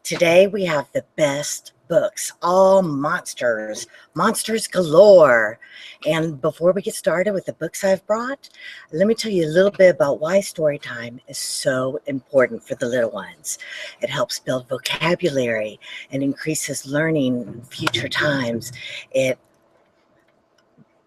Today we have the best books, all monsters, monsters galore. And before we get started with the books I've brought, let me tell you a little bit about why story time is so important for the little ones. It helps build vocabulary and increases learning in future times. It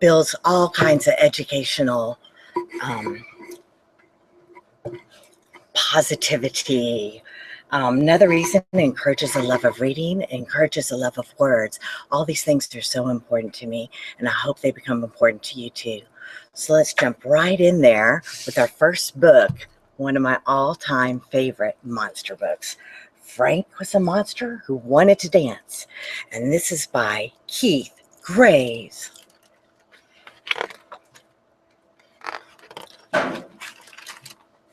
builds all kinds of educational positivity. Another reason, it encourages a love of reading, encourages a love of words. All these things are so important to me, and I hope they become important to you too. So let's jump right in there with our first book, one of my all-time favorite monster books. Frank was a monster who wanted to dance, and this is by Keith Graves.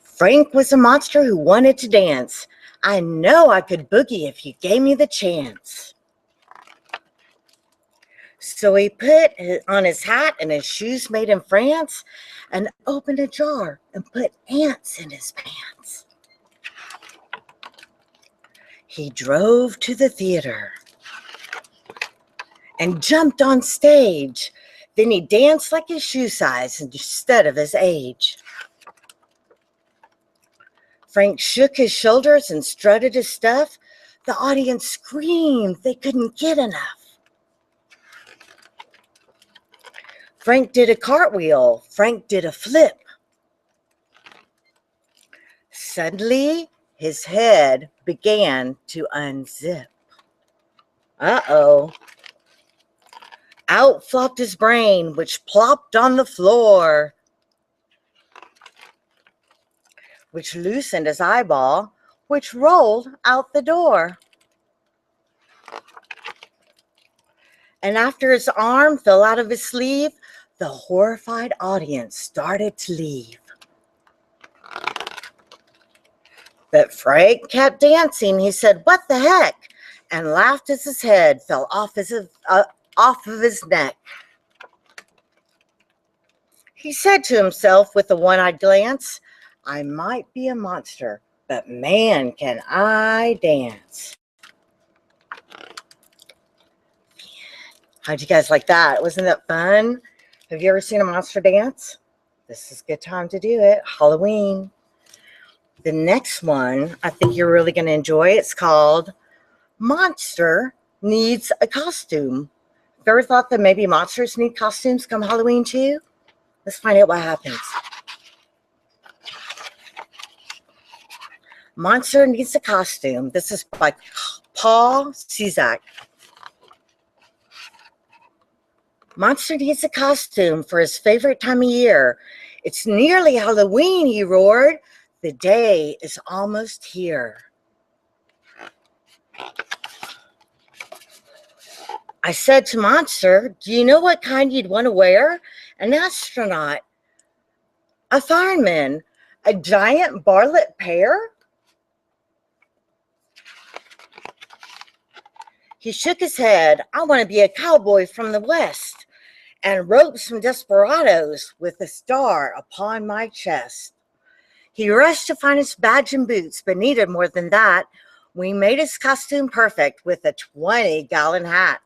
Frank was a monster who wanted to dance. I know I could boogie if you gave me the chance. So he put on his hat and his shoes made in France and opened a jar and put ants in his pants. He drove to the theater and jumped on stage. Then he danced like his shoe size instead of his age. Frank shook his shoulders and strutted his stuff. The audience screamed they couldn't get enough. Frank did a cartwheel. Frank did a flip. Suddenly, his head began to unzip. Uh-oh. Out flopped his brain, which plopped on the floor, which loosened his eyeball, which rolled out the door. And after his arm fell out of his sleeve, the horrified audience started to leave. But Frank kept dancing. He said, "What the heck?" and laughed as his head fell off of his neck. He said to himself with a one-eyed glance, "I might be a monster, but man, can I dance." How'd you guys like that? Wasn't that fun? Have you ever seen a monster dance? This is a good time to do it. Halloween. The next one, I think you're really going to enjoy. It's called Monster Needs a Costume. Have you ever thought that maybe monsters need costumes come Halloween too? Let's find out what happens. Monster Needs a Costume. This is by Paul Cizak. Monster needs a costume for his favorite time of year. It's nearly Halloween, he roared. The day is almost here. I said to Monster, "Do you know what kind you'd want to wear? An astronaut, a fireman, a giant barlet pear?" He shook his head. "I want to be a cowboy from the West and rope some desperados with a star upon my chest." He rushed to find his badge and boots, but needed more than that. We made his costume perfect with a 20-gallon hat.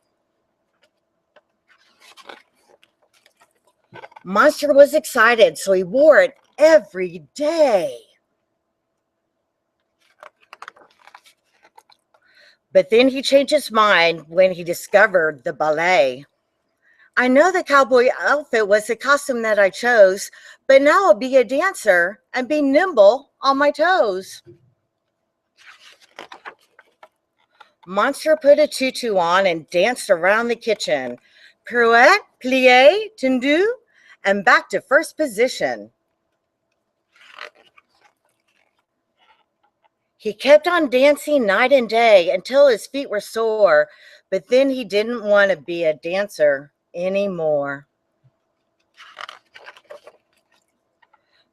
Monster was excited, so he wore it every day. But then he changed his mind when he discovered the ballet. "I know the cowboy outfit was the costume that I chose, but now I'll be a dancer and be nimble on my toes." Monster put a tutu on and danced around the kitchen. Pirouette, plie, tendu, and back to first position. He kept on dancing night and day until his feet were sore, but then he didn't want to be a dancer anymore.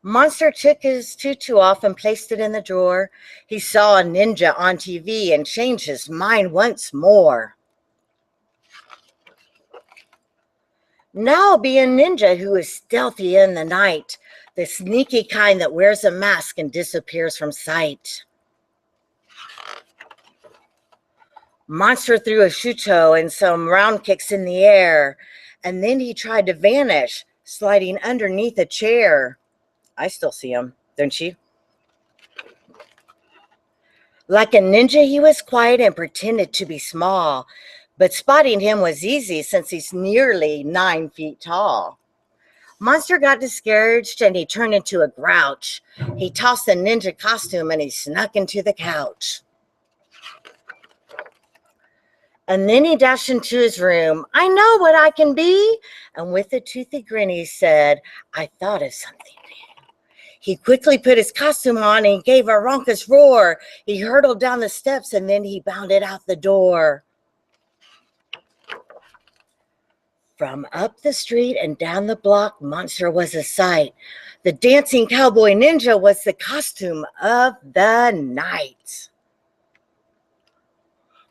Monster took his tutu off and placed it in the drawer. He saw a ninja on TV and changed his mind once more. Now I'll be a ninja who is stealthy in the night, the sneaky kind that wears a mask and disappears from sight. Monster threw a shuto and some round kicks in the air, and then he tried to vanish, sliding underneath a chair. I still see him, don't you? Like a ninja, he was quiet and pretended to be small, but spotting him was easy since he's nearly 9 feet tall. Monster got discouraged and he turned into a grouch. He tossed the ninja costume and he snuck into the couch. And then he dashed into his room. I know what I can be. And with a toothy grin, he said, I thought of something. He quickly put his costume on and he gave a raucous roar. He hurtled down the steps and then he bounded out the door. From up the street and down the block, Monster was a sight. The dancing cowboy ninja was the costume of the night.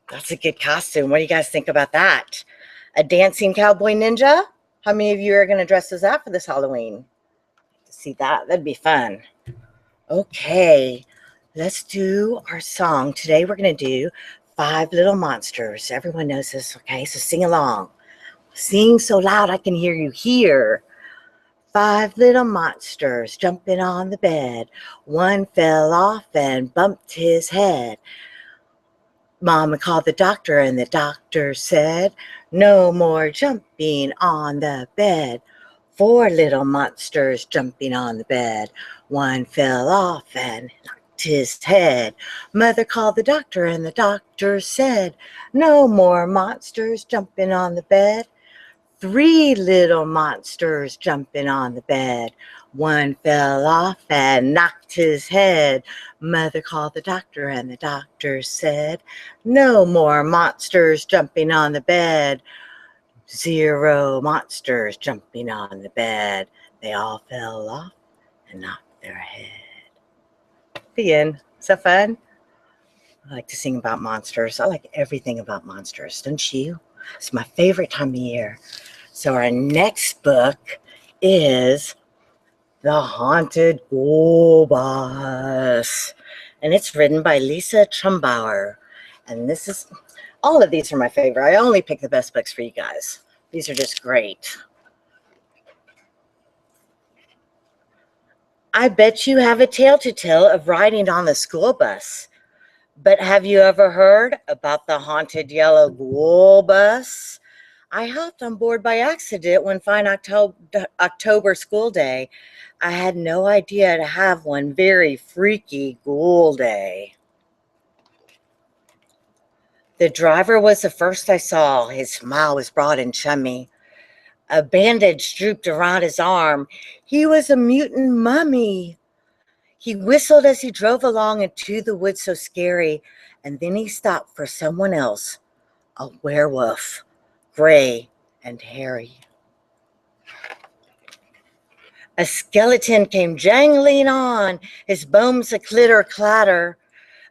That's a good costume. What do you guys think about that? A dancing cowboy ninja? How many of you are going to dress as that for this Halloween? See that? That'd be fun. Okay, let's do our song. Today we're going to do 5 Little Monsters. Everyone knows this, okay? So sing along. Sing so loud I can hear you here. 5 little monsters jumping on the bed. One fell off and bumped his head. Mama called the doctor and the doctor said, no more jumping on the bed. 4 little monsters jumping on the bed. One fell off and knocked his head. Mother called the doctor and the doctor said, no more monsters jumping on the bed. 3 little monsters jumping on the bed. One fell off and knocked his head. Mother called the doctor and the doctor said, no more monsters jumping on the bed. 0 monsters jumping on the bed. They all fell off and knocked their head. The end. Is that fun? I like to sing about monsters. I like everything about monsters, don't you? It's my favorite time of year. So our next book is The Haunted School Bus. And it's written by Lisa Trumbauer. And this is, all of these are my favorite. I only pick the best books for you guys. These are just great. I bet you have a tale to tell of riding on the school bus. But have you ever heard about the haunted yellow school bus? I hopped on board by accident one fine October school day. I had no idea to have one very freaky school day. The driver was the first I saw. His smile was broad and chummy. A bandage drooped around his arm. He was a mutant mummy. He whistled as he drove along into the woods so scary, and then he stopped for someone else, a werewolf, gray and hairy. A skeleton came jangling on, his bones a clitter clatter.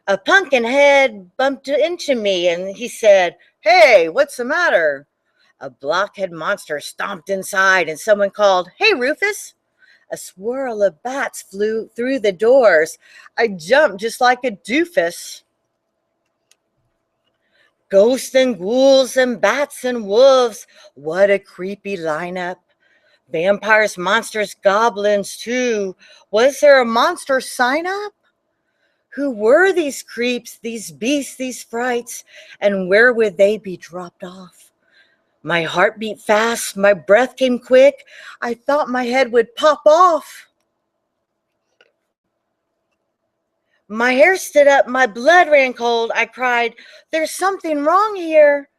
A pumpkin head bumped into me and he said, hey, what's the matter? A blockhead monster stomped inside and someone called, hey, Rufus. A swirl of bats flew through the doors. I jumped just like a doofus. Ghosts and ghouls and bats and wolves. What a creepy lineup. Vampires, monsters, goblins too. Was there a monster sign up? Who were these creeps, these beasts, these frights, and where would they be dropped off? My heart beat fast, my breath came quick. I thought my head would pop off. My hair stood up, my blood ran cold. I cried, there's something wrong here.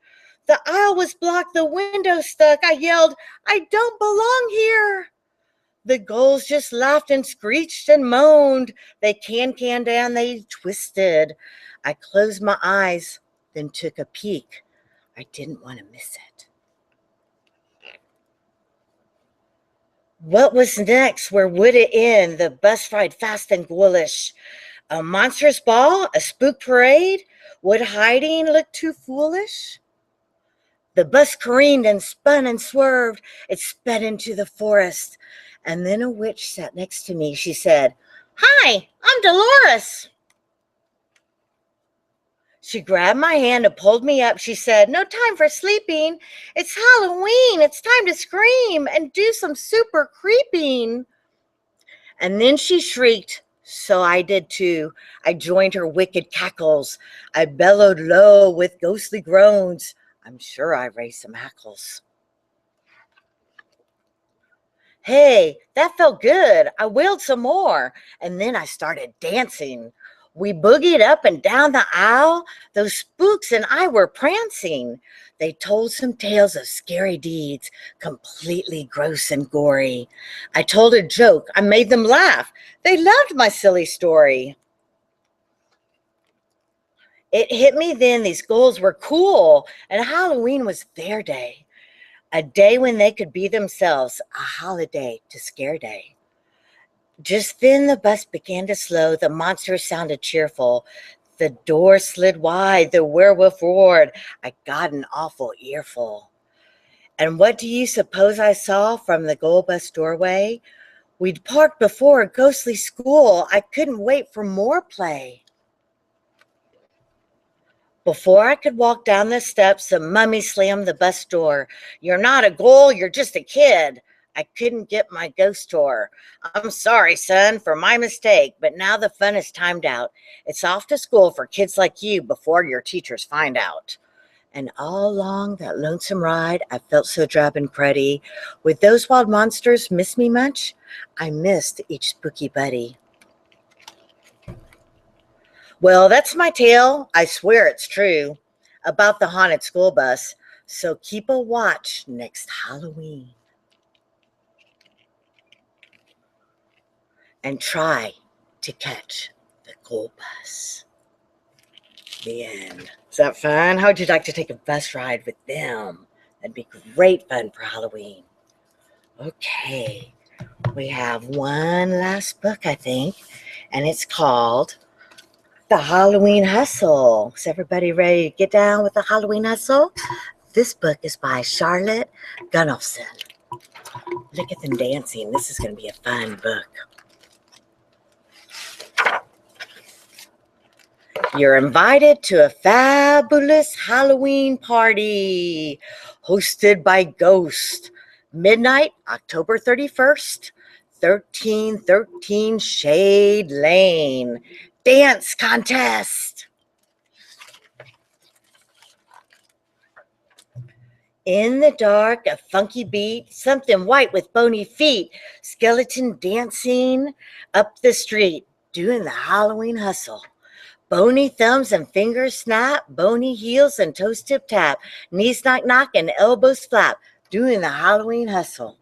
The aisle was blocked, the window stuck. I yelled, I don't belong here. The ghouls just laughed and screeched and moaned. They canned and they twisted. I closed my eyes, then took a peek. I didn't want to miss it. What was next? Where would it end? The bus ride fast and ghoulish. A monstrous ball? A spook parade? Would hiding look too foolish? The bus careened and spun and swerved. It sped into the forest. And then a witch sat next to me. She said, hi, I'm Dolores. She grabbed my hand and pulled me up. She said, "No time for sleeping. It's Halloween. It's time to scream and do some super creeping." And then she shrieked. So I did too. I joined her wicked cackles. I bellowed low with ghostly groans. I'm sure I raised some hackles. Hey, that felt good. I wailed some more, and then I started dancing. We boogied up and down the aisle. Those spooks and I were prancing. They told some tales of scary deeds, completely gross and gory. I told a joke. I made them laugh. They loved my silly story. It hit me then these goals were cool, and Halloween was their day. A day when they could be themselves, a holiday to scare day. Just then the bus began to slow, the monsters sounded cheerful. The door slid wide, the werewolf roared. I got an awful earful. And what do you suppose I saw from the gold bus doorway? We'd parked before a ghostly school. I couldn't wait for more play. Before I could walk down the steps, a mummy slammed the bus door. "You're not a ghoul, you're just a kid." I couldn't get my ghost tour. "I'm sorry, son, for my mistake, but now the fun is timed out. It's off to school for kids like you before your teachers find out." And all along that lonesome ride, I felt so drab and cruddy. Would those wild monsters miss me much? I missed each spooky buddy. Well, that's my tale. I swear it's true about the haunted school bus. So keep a watch next Halloween and try to catch the school bus. The end. Is that fun? How would you like to take a bus ride with them? That'd be great fun for Halloween. Okay, we have one last book, I think, and it's called The Halloween Hustle. Is everybody ready to get down with the Halloween Hustle? This book is by Charlotte Gunnelson. Look at them dancing. This is going to be a fun book. You're invited to a fabulous Halloween party hosted by Ghost. Midnight, October 31st, 1313 Shade Lane. Dance contest. In the dark, a funky beat, something white with bony feet, skeleton dancing up the street, doing the Halloween hustle. Bony thumbs and fingers snap, bony heels and toes tip tap, knees knock knock and elbows flap, doing the Halloween hustle.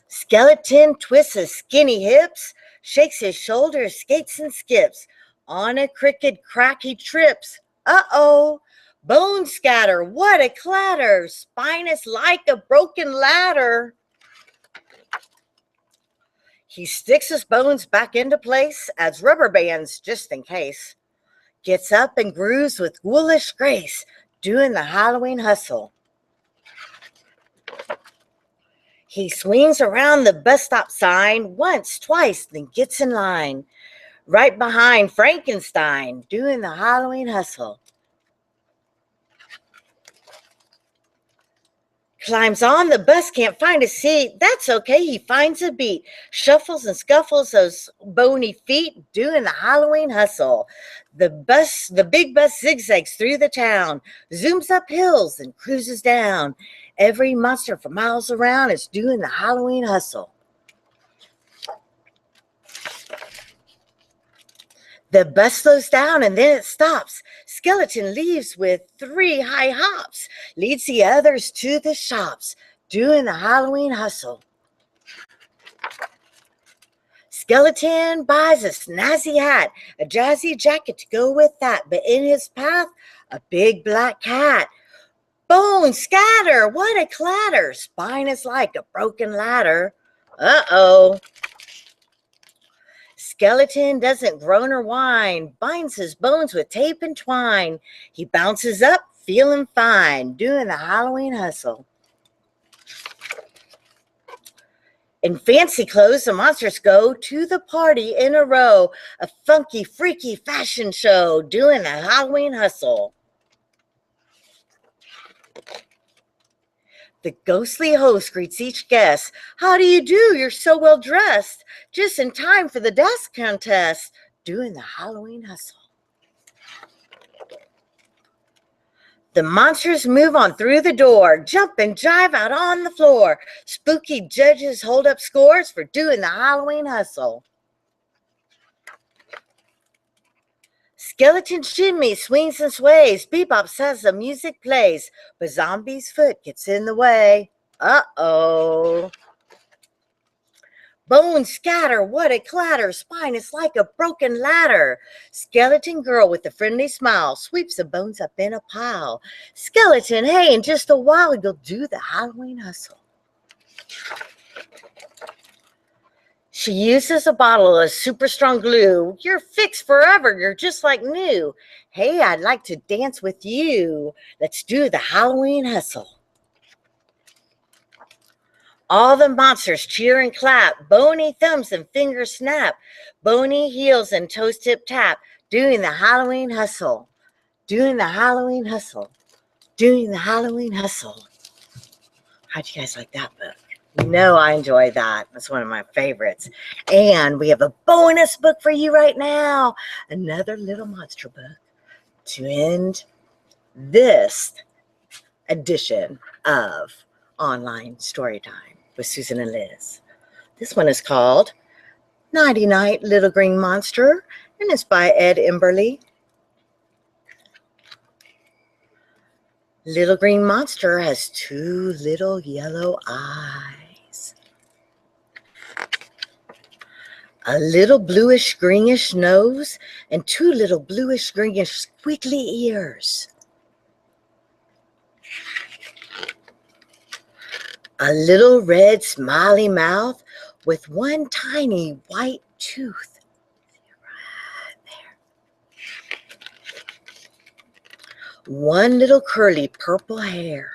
Skeleton twists his skinny hips, shakes his shoulders, skates and skips. On a crooked crack he trips. Uh-oh, bone scatter, what a clatter, spine is like a broken ladder. He sticks his bones back into place, adds rubber bands just in case. Gets up and grooves with ghoulish grace, doing the Halloween hustle. He swings around the bus stop sign once, twice, then gets in line. Right behind Frankenstein, doing the Halloween hustle. Climbs on the bus, can't find a seat. That's okay, he finds a beat. Shuffles and scuffles those bony feet, doing the Halloween hustle. The big bus zigzags through the town, zooms up hills and cruises down. Every monster for miles around is doing the Halloween hustle. The bus slows down and then it stops. Skeleton leaves with 3 high hops, leads the others to the shops, doing the Halloween hustle. Skeleton buys a snazzy hat, a jazzy jacket to go with that, but in his path, a big black cat. Bones scatter, what a clatter, spine is like a broken ladder. Uh-oh. Skeleton doesn't groan or whine, binds his bones with tape and twine. He bounces up, feeling fine, doing the Halloween hustle. In fancy clothes, the monsters go to the party in a row, a funky, freaky fashion show, doing the Halloween hustle. The ghostly host greets each guest. How do you do? You're so well dressed. Just in time for the dance contest, doing the Halloween hustle. The monsters move on through the door, jump and jive out on the floor. Spooky judges hold up scores for doing the Halloween hustle. Skeleton shimmy swings and sways. Bebop says the music plays, but Zombie's foot gets in the way. Uh-oh. Bones scatter, what a clatter. Spine is like a broken ladder. Skeleton girl with a friendly smile sweeps the bones up in a pile. Skeleton, hey, in just a while you'll do the Halloween hustle. She uses a bottle of super strong glue. You're fixed forever. You're just like new. Hey, I'd like to dance with you. Let's do the Halloween hustle. All the monsters cheer and clap. Bony thumbs and fingers snap. Bony heels and toes tip tap. Doing the Halloween hustle. Doing the Halloween hustle. Doing the Halloween hustle. How'd you guys like that book? You know I enjoy that. That's one of my favorites. And we have a bonus book for you right now. Another little monster book to end this edition of Online Storytime with Susan and Liz. This one is called Nighty Night Little Green Monster, and it's by Ed Emberley. Little green monster has two little yellow eyes, a little bluish greenish nose, and two little bluish greenish squiggly ears. A little red smiley mouth with one tiny white tooth right there. One little curly purple hair.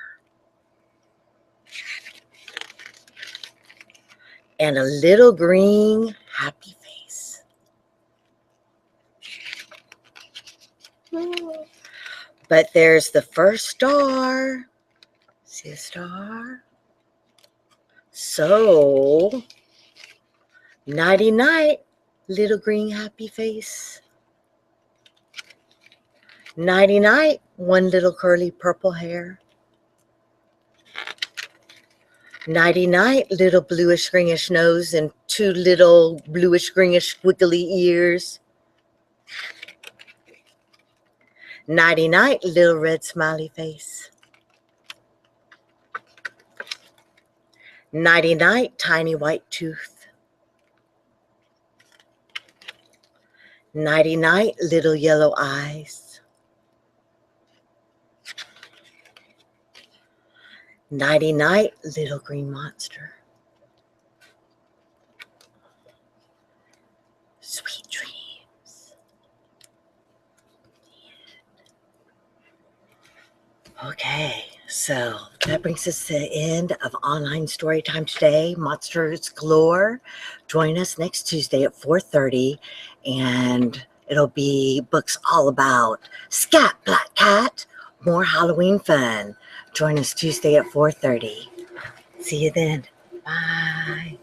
And a little green happy face. But there's the first star. See a star? So, nighty night, little green happy face. Nighty night, one little curly purple hair. Nighty night, little bluish greenish nose and two little bluish greenish squiggly ears. Nighty night, little red smiley face. Nighty night, tiny white tooth. Nighty night, little yellow eyes. Nighty night, little green monster. Sweet dreams. Okay, so that brings us to the end of Online Storytime today. Monsters Galore. Join us next Tuesday at 4:30, and it'll be books all about Scat Black Cat, more Halloween fun. Join us Tuesday at 4:30. See you then. Bye.